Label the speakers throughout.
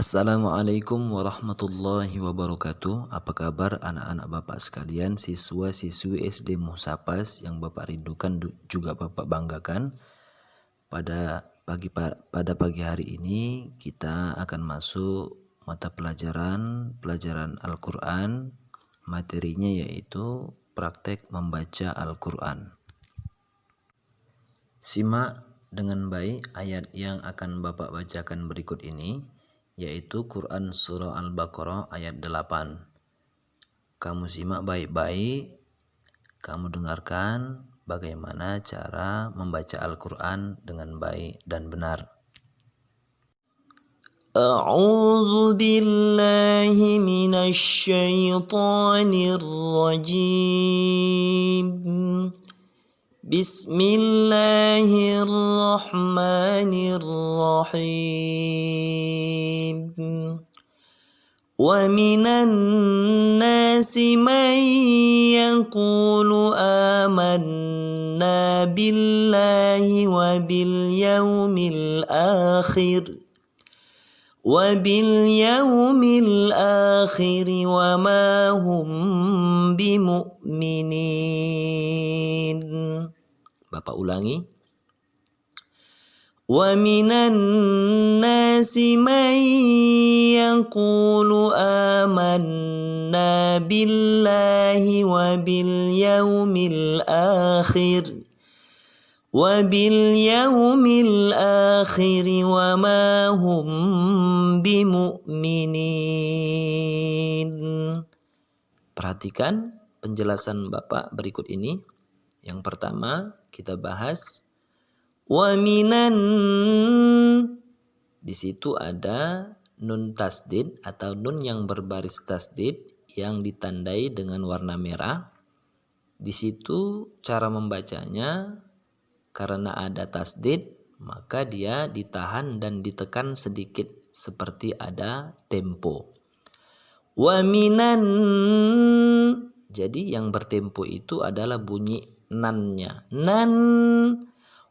Speaker 1: Assalamualaikum warahmatullahi wabarakatuh. Apa kabar anak-anak Bapak sekalian, siswa-siswi SD Musapas yang Bapak rindukan juga Bapak banggakan. Pada pagi hari ini kita akan masuk mata pelajaran Al-Qur'an. Materinya yaitu praktek membaca Al-Qur'an. Simak dengan baik ayat yang akan Bapak bacakan berikut ini, yaitu Quran Surah Al-Baqarah ayat 8. Kamu simak baik-baik, kamu dengarkan bagaimana cara membaca Al-Quran dengan baik dan benar. A'udzu billahi minasy syaithanir rajim. Bismillahirrahmanirrahim. Wa minan nasi man yaqulu amanna billahi wa bil yawmil akhir wa ma hum bimu'minin. Bapak ulangi. Wa minan nasi man yaqulu amanna billahi wa bil yawmil akhir wa ma hum bimu'minin. Perhatikan penjelasan Bapak berikut ini. Yang pertama kita bahas wa minan. Di situ ada nun tasdid atau nun yang berbaris tasdid yang ditandai dengan warna merah. Di situ cara membacanya, karena ada tasdid maka dia ditahan dan ditekan sedikit seperti ada tempo. Wa minan. Jadi yang bertempo itu adalah bunyi nannya. Nan.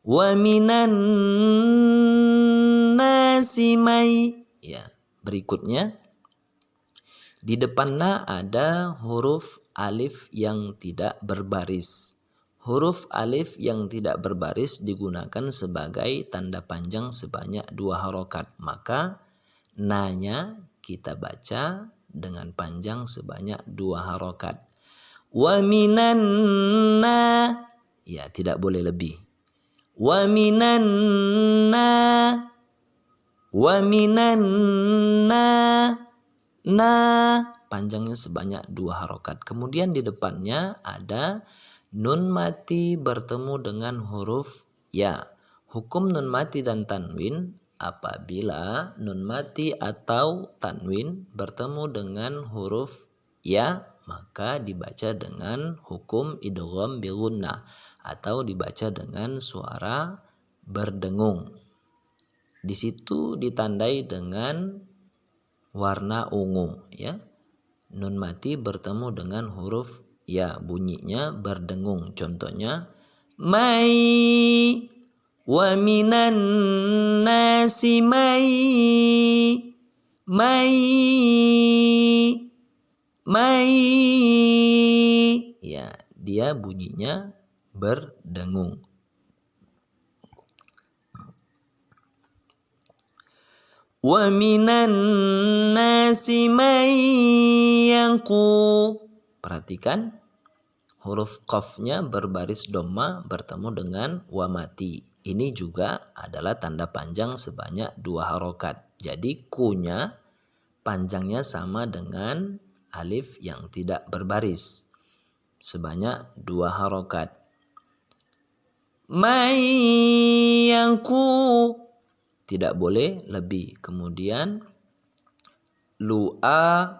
Speaker 1: Wa minan nasi may. Ya, berikutnya di depannya ada huruf alif yang tidak berbaris. Huruf alif yang tidak berbaris digunakan sebagai tanda panjang sebanyak 2 harokat. Maka nanya kita baca dengan panjang sebanyak 2 harokat. Wa minan na. Ya, tidak boleh lebih. Wa minan na. Wa minan na. Na. Panjangnya sebanyak 2 harokat. Kemudian di depannya ada nun mati bertemu dengan huruf ya. Hukum nun mati dan tanwin, apabila nun mati atau tanwin bertemu dengan huruf ya, maka dibaca dengan hukum idgham bi gunnah atau dibaca dengan suara berdengung. Di situ ditandai dengan warna ungu ya. Nun mati bertemu dengan huruf ya, bunyinya berdengung. Contohnya mai. Wa minan nasi mai. Mai. Mai. Ya, dia bunyinya berdengung. Wa minan nasi may yaqu. Perhatikan huruf qafnya berbaris dhamma bertemu dengan wa mati. Ini juga adalah tanda panjang sebanyak 2 harokat. Jadi kunya panjangnya sama dengan alif yang tidak berbaris sebanyak 2 harokat. May yaqu. Tidak boleh lebih. Kemudian lu'a.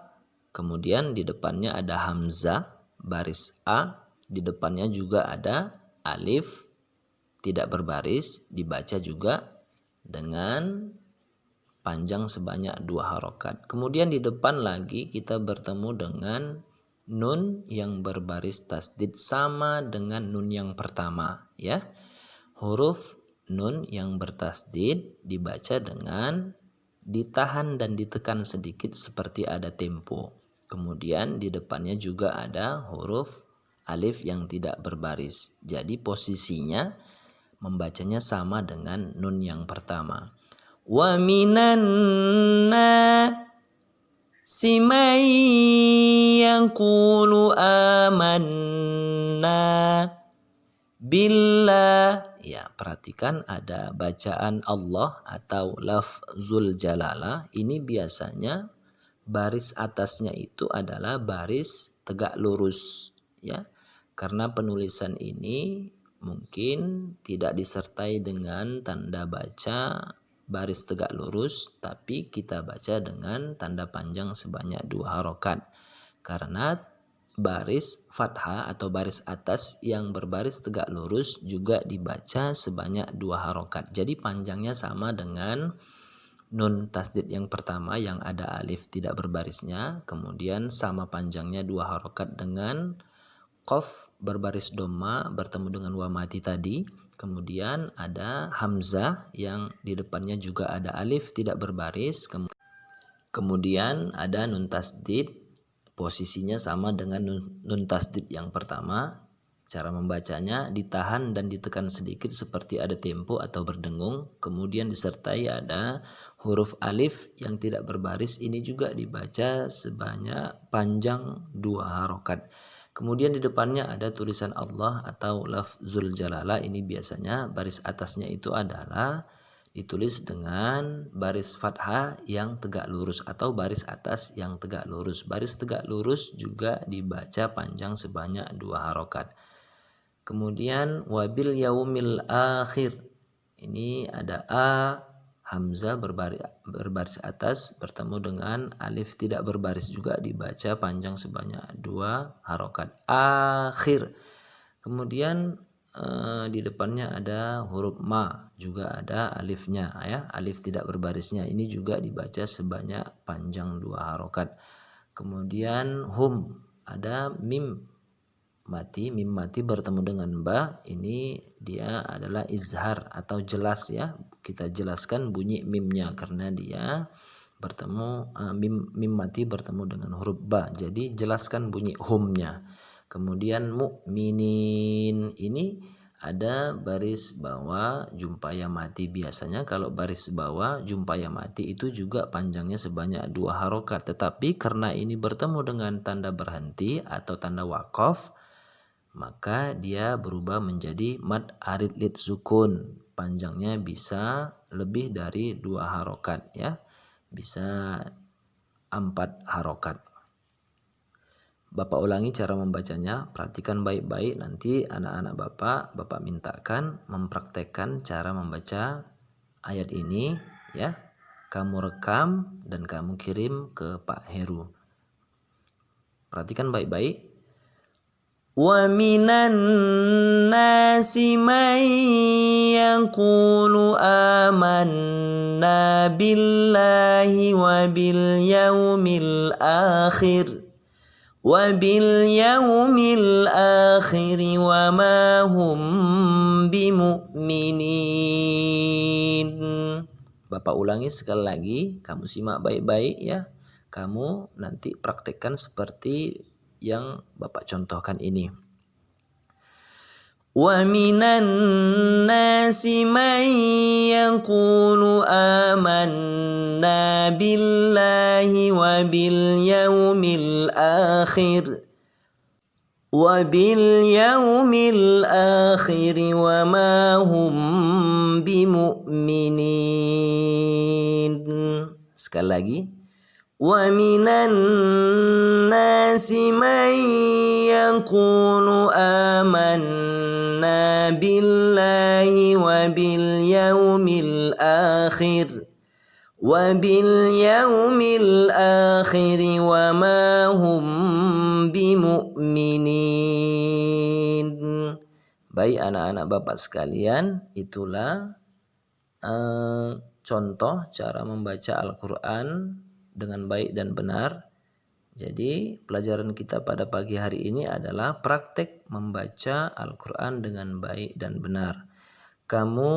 Speaker 1: Kemudian di depannya ada hamzah baris a. Di depannya juga ada alif tidak berbaris. Dibaca juga dengan panjang sebanyak 2 harokat. Kemudian di depan lagi kita bertemu dengan nun yang berbaris tasdid sama dengan nun yang pertama ya. Huruf nun yang bertasdid dibaca dengan ditahan dan ditekan sedikit seperti ada tempo. Kemudian di depannya juga ada huruf alif yang tidak berbaris. Jadi posisinya membacanya sama dengan nun yang pertama. Wa minan nasi may yaqulu amanna billah. Ya, perhatikan ada bacaan Allah atau lafzul jalalah. Ini biasanya baris atasnya itu adalah baris tegak lurus, ya. Karena penulisan ini mungkin tidak disertai dengan tanda baca baris tegak lurus, tapi kita baca dengan tanda panjang sebanyak 2 harokat. Karena baris fathah atau baris atas yang berbaris tegak lurus juga dibaca sebanyak 2 harokat. Jadi panjangnya sama dengan nun tasdid yang pertama yang ada alif tidak berbarisnya. Kemudian sama panjangnya 2 harokat dengan qaf berbaris dhamma bertemu dengan wa mati tadi. Kemudian ada hamzah yang di depannya juga ada alif tidak berbaris. Kemudian ada nun tasdid, posisinya sama dengan nun tasdid yang pertama. Cara membacanya ditahan dan ditekan sedikit seperti ada tempo atau berdengung. Kemudian disertai ada huruf alif yang tidak berbaris. Ini juga dibaca sebanyak panjang 2 harokat. Kemudian di depannya ada tulisan Allah atau lafzul jalalah. Ini biasanya baris atasnya itu adalah ditulis dengan baris fathah yang tegak lurus atau baris atas yang tegak lurus. Baris tegak lurus juga dibaca panjang sebanyak 2 harokat. Kemudian wabil yaumil akhir. Ini ada a hamzah berbaris atas bertemu dengan alif tidak berbaris juga dibaca panjang sebanyak 2 harokat. Akhir. Kemudian di depannya ada huruf ma, juga ada alifnya, ya, alif tidak berbarisnya. Ini juga dibaca sebanyak panjang 2 harokat. Kemudian hum, ada mim mati bertemu dengan ba. Ini dia adalah izhar atau jelas, ya. Kita jelaskan bunyi mimnya karena dia bertemu mim mati bertemu dengan huruf ba. Jadi jelaskan bunyi humnya. Kemudian mukminin, ini ada baris bawah jumpa ya mati. Biasanya kalau baris bawah jumpa ya mati itu juga panjangnya sebanyak 2 harokat. Tetapi karena ini bertemu dengan tanda berhenti atau tanda wakaf, maka dia berubah menjadi mad arid lid sukun. Panjangnya bisa lebih dari 2 harokat, ya. Bisa 4 harokat. Bapak ulangi cara membacanya, perhatikan baik-baik. Nanti anak-anak Bapak mintakan mempraktekkan cara membaca ayat ini, ya. Kamu rekam dan kamu kirim ke Pak Heru. Perhatikan baik-baik. Wa minan nasi may yaqulu amanna billahi wa bil yaumil akhir wa ma hum bimu'minin. Bapak ulangi sekali lagi, kamu simak baik-baik, ya. Kamu nanti praktekkan seperti yang Bapak contohkan ini. Wa minan nasi may yaqulu amanna billahi wa bil yaumil akhir wa ma hum bimu'minin. Sekali lagi. Wa minan nasi may yaqulu amanna billahi wa bil yaumil akhir wa ma hum bimu'minin. Baik anak-anak Bapak sekalian, itulah contoh cara membaca Al-Quran dengan baik dan benar. Jadi pelajaran kita pada pagi hari ini adalah praktek membaca Al-Quran dengan baik dan benar. Kamu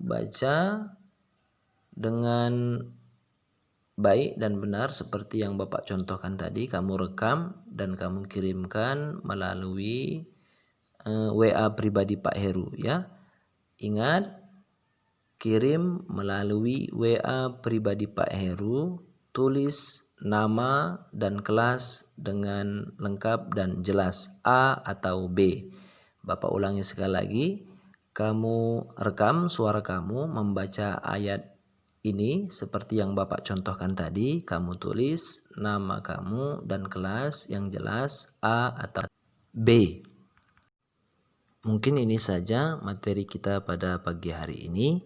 Speaker 1: baca dengan baik dan benar seperti yang Bapak contohkan tadi, kamu rekam dan kamu kirimkan melalui WA pribadi Pak Heru ya. Ingat, kirim melalui WA pribadi Pak Heru, tulis nama dan kelas dengan lengkap dan jelas, A atau B. Bapak ulangi sekali lagi, kamu rekam suara kamu membaca ayat ini seperti yang Bapak contohkan tadi, kamu tulis nama kamu dan kelas yang jelas, A atau B. Mungkin ini saja materi kita pada pagi hari ini.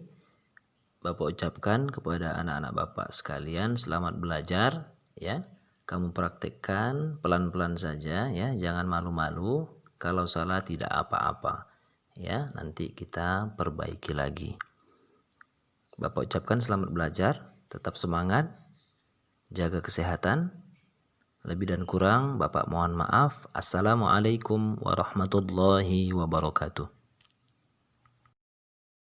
Speaker 1: Bapak ucapkan kepada anak-anak Bapak sekalian, selamat belajar ya. Kamu praktekkan pelan-pelan saja ya, jangan malu-malu. Kalau salah tidak apa-apa ya, nanti kita perbaiki lagi. Bapak ucapkan selamat belajar, tetap semangat, jaga kesehatan. Lebih dan kurang Bapak mohon maaf. Assalamualaikum warahmatullahi wabarakatuh.